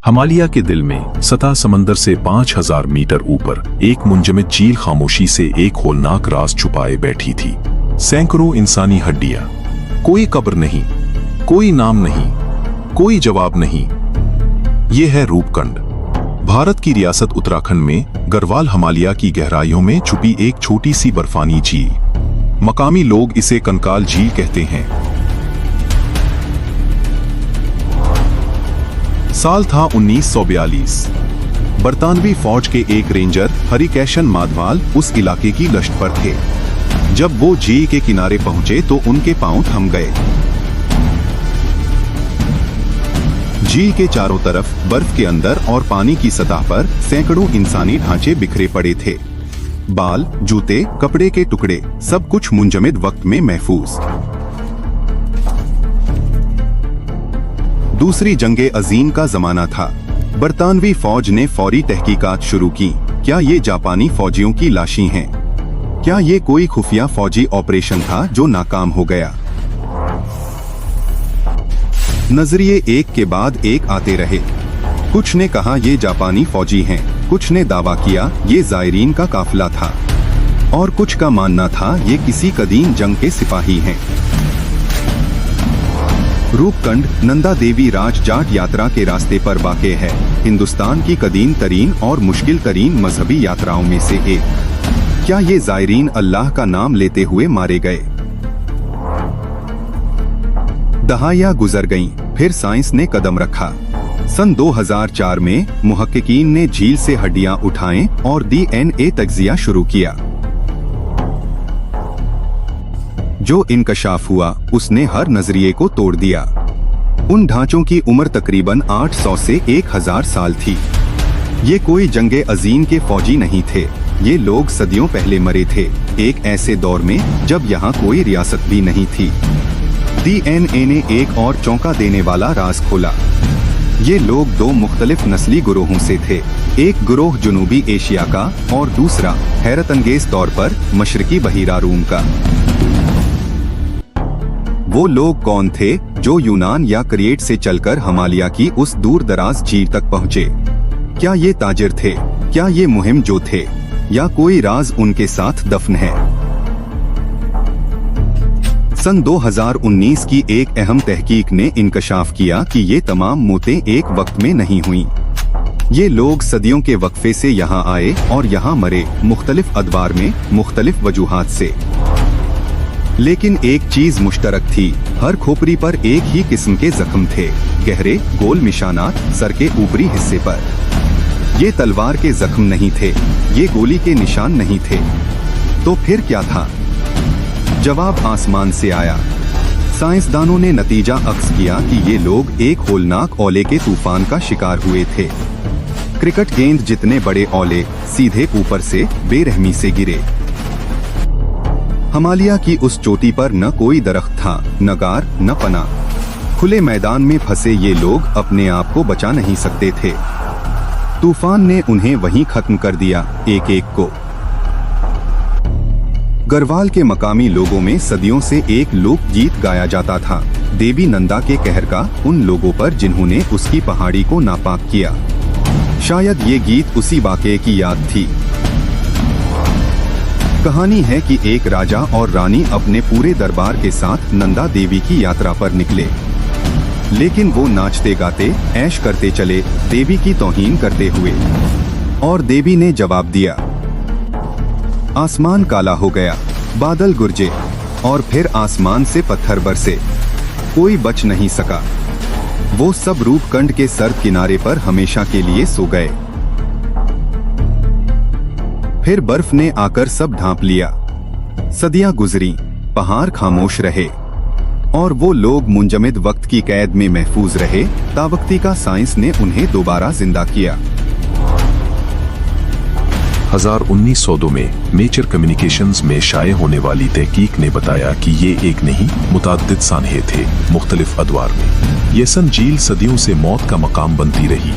हिमालय के दिल में सतह समंदर से 5000 मीटर ऊपर एक मुंजमद झील खामोशी से एक होलनाक राज छुपाए बैठी थी। सैकड़ों इंसानी हड्डियां, कोई कब्र नहीं, कोई नाम नहीं, कोई जवाब नहीं। ये है रूपकुंड, भारत की रियासत उत्तराखंड में गढ़वाल हिमालय की गहराइयों में छुपी एक छोटी सी बर्फानी झील। मकामी लोग इसे कंकाल झील कहते हैं। साल था 1942। बरतानवी फौज के एक रेंजर हरिकेशन माधवाल उस इलाके की गश्त पर थे। जब वो झील के किनारे पहुंचे तो उनके पांव थम गए। झील के चारों तरफ बर्फ के अंदर और पानी की सतह पर सैकड़ों इंसानी ढांचे बिखरे पड़े थे। बाल, जूते, कपड़े के टुकड़े, सब कुछ मुंजमद वक्त में महफूज। दूसरी जंगे अजीम का जमाना था। बरतानवी फौज ने फौरी तहकीकात शुरू की। क्या ये जापानी फौजियों की लाशें हैं? क्या ये कोई खुफिया फौजी ऑपरेशन था जो नाकाम हो गया? नजरिए एक के बाद एक आते रहे। कुछ ने कहा ये जापानी फौजी हैं, कुछ ने दावा किया ये जायरीन का काफिला था, और कुछ का मानना था ये किसी कदीम जंग के सिपाही हैं। रूपकुंड नंदा देवी राज जाट यात्रा के रास्ते पर वाक़े है। हिंदुस्तान की कदीम तरीन और मुश्किल तरीन मजहबी यात्राओं में से एक। क्या ये जायरीन अल्लाह का नाम लेते हुए मारे गए? दहाइयां गुजर गईं, फिर साइंस ने कदम रखा। सन 2004 में मुहक्किकीन ने झील से हड्डियां उठाएं और DNA तज्जिया शुरू किया। जो इंकशाफ हुआ उसने हर नजरिए को तोड़ दिया। उन ढांचों की उम्र तकरीबन 800 से 1000 साल थी। ये कोई जंगे अजीम के फौजी नहीं थे, ये लोग सदियों पहले मरे थे, एक ऐसे दौर में जब यहाँ कोई रियासत भी नहीं थी। DNA ने एक और चौंका देने वाला राज खोला। ये लोग दो मुख्तलिफ नस्ली गुरोहों से थे। एक गुरोह जनूबी एशिया का और दूसरा हैरतअंगेज तौर पर मशरकी बहीरा रूम का। वो लोग कौन थे जो यूनान या क्रेट से चलकर हिमालय की उस दूर दराज झील तक पहुँचे? क्या ये ताजिर थे? क्या ये मुहिम जो थे? या कोई राज उनके साथ दफन है? सन 2019 की एक अहम तहकीक ने इंकशाफ किया कि ये तमाम मौतें एक वक्त में नहीं हुई। ये लोग सदियों के वक्फे से यहाँ आए और यहाँ मरे, मुख्तलिफ अदवार में, मुख्तलिफ वजूहात से। लेकिन एक चीज मुश्तरक थी, हर खोपड़ी पर एक ही किस्म के जख्म थे, गहरे गोल निशानात सर के ऊपरी हिस्से पर। ये तलवार के जख्म नहीं थे, ये गोली के निशान नहीं थे। तो फिर क्या था? जवाब आसमान से आया। साइंसदानों ने नतीजा अक्स किया कि ये लोग एक होलनाक ओले के तूफान का शिकार हुए थे। क्रिकेट गेंद जितने बड़े ओले सीधे ऊपर से बेरहमी से गिरे। हिमालय की उस चोटी पर न कोई दरख्त था, न गार, न पना। खुले मैदान में फंसे ये लोग अपने आप को बचा नहीं सकते थे। तूफान ने उन्हें वहीं खत्म कर दिया, एक एक को। गढ़वाल के मकामी लोगों में सदियों से एक लोक गीत गाया जाता था, देवी नंदा के कहर का उन लोगों पर जिन्होंने उसकी पहाड़ी को नापाक किया। शायद ये गीत उसी वाक़े की याद थी। कहानी है कि एक राजा और रानी अपने पूरे दरबार के साथ नंदा देवी की यात्रा पर निकले, लेकिन वो नाचते गाते ऐश करते चले, देवी की तौहीन करते हुए। और देवी ने जवाब दिया। आसमान काला हो गया, बादल गुरजे और फिर आसमान से पत्थर बरसे। कोई बच नहीं सका। वो सब रूपकुंड के सर्द किनारे पर हमेशा के लिए सो गए। फिर बर्फ ने आकर सब ढांप लिया। सदियां गुजरी, पहाड़ खामोश रहे, और वो लोग मुंजमद वक्त की कैद में महफूज रहे। तावक्ती का साइंस ने उन्हें दोबारा जिंदा किया। 1902 में नेचर कम्युनिकेशंस में शाये होने वाली तहकीक ने बताया कि ये एक नहीं मुताद्दिद सानहे थे, मुख्तलिफ अदवार में। ये सन झील सदियों से मौत का मकाम बनती रही।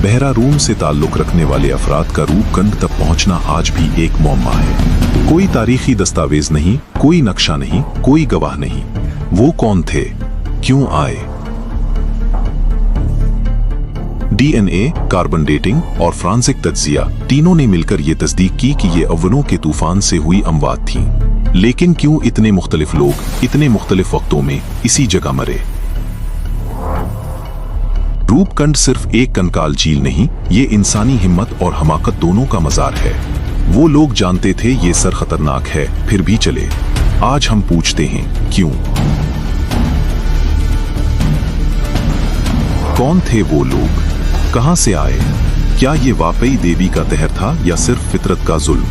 बहरा रूम से ताल्लुक रखने वाले अफराद का रूपकुंड तक पहुंचना आज भी एक मौमा है। कोई तारीखी दस्तावेज नहीं, कोई नक्शा नहीं, कोई गवाह नहीं। वो कौन थे? क्यों आए? डीएनए, कार्बन डेटिंग और फ्रांसिक तज्जिया तीनों ने मिलकर ये तस्दीक की कि ये अव्वलों के तूफान से हुई अमवात थीं। लेकिन क्यों इतने मुख्तलिफ लोग इतने मुख्तलिफ वक्तों में इसी जगह मरे? रूपकुंड सिर्फ एक कंकाल झील नहीं, ये इंसानी हिम्मत और हमाकत दोनों का मजार है। वो लोग जानते थे ये सर खतरनाक है, फिर भी चले। आज हम पूछते हैं क्यों? कौन थे वो लोग? कहां से आए? क्या ये वाकई देवी का कहर था या सिर्फ फितरत का जुल्म?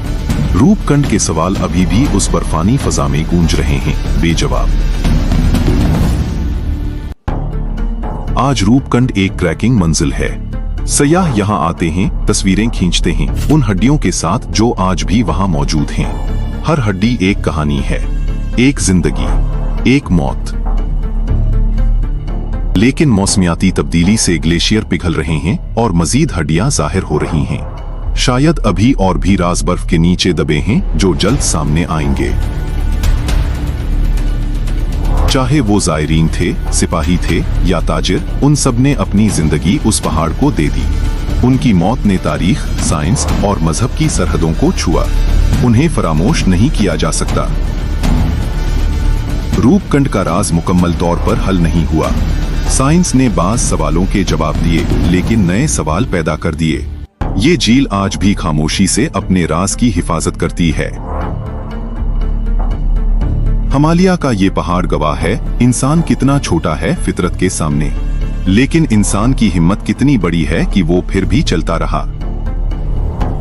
रूपकुंड के सवाल अभी भी उस बर्फानी फजा में गूंज रहे हैं, बेजवाब। आज रूपकुंड एक ट्रैकिंग मंजिल है। सयाह यहाँ आते हैं, तस्वीरें खींचते हैं उन हड्डियों के साथ जो आज भी वहां मौजूद हैं। हर हड्डी एक कहानी है, एक जिंदगी, एक मौत। लेकिन मौसमियाती तब्दीली से ग्लेशियर पिघल रहे हैं और मजीद हड्डियां जाहिर हो रही हैं। शायद अभी और भी राज बर्फ के नीचे दबे हैं जो जल्द सामने आएंगे। चाहे वो जायरीन थे, सिपाही थे या ताजिर, उन सब ने अपनी जिंदगी उस पहाड़ को दे दी। उनकी मौत ने तारीख, साइंस और मजहब की सरहदों को छुआ। उन्हें फरामोश नहीं किया जा सकता। रूपकुंड का राज मुकम्मल तौर पर हल नहीं हुआ। साइंस ने बाज़ सवालों के जवाब दिए, लेकिन नए सवाल पैदा कर दिए। ये झील आज भी खामोशी से अपने राज की हिफाजत करती है। हिमालय का ये पहाड़ गवाह है इंसान कितना छोटा है फितरत के सामने, लेकिन इंसान की हिम्मत कितनी बड़ी है कि वो फिर भी चलता रहा।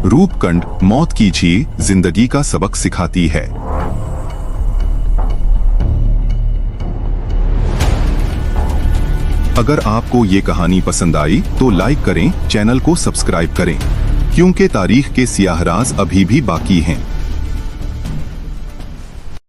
रूपकुंड मौत की झील जिंदगी का सबक सिखाती है। अगर आपको ये कहानी पसंद आई तो लाइक करें, चैनल को सब्सक्राइब करें, क्योंकि तारीख के सियाह राज अभी भी बाकी हैं।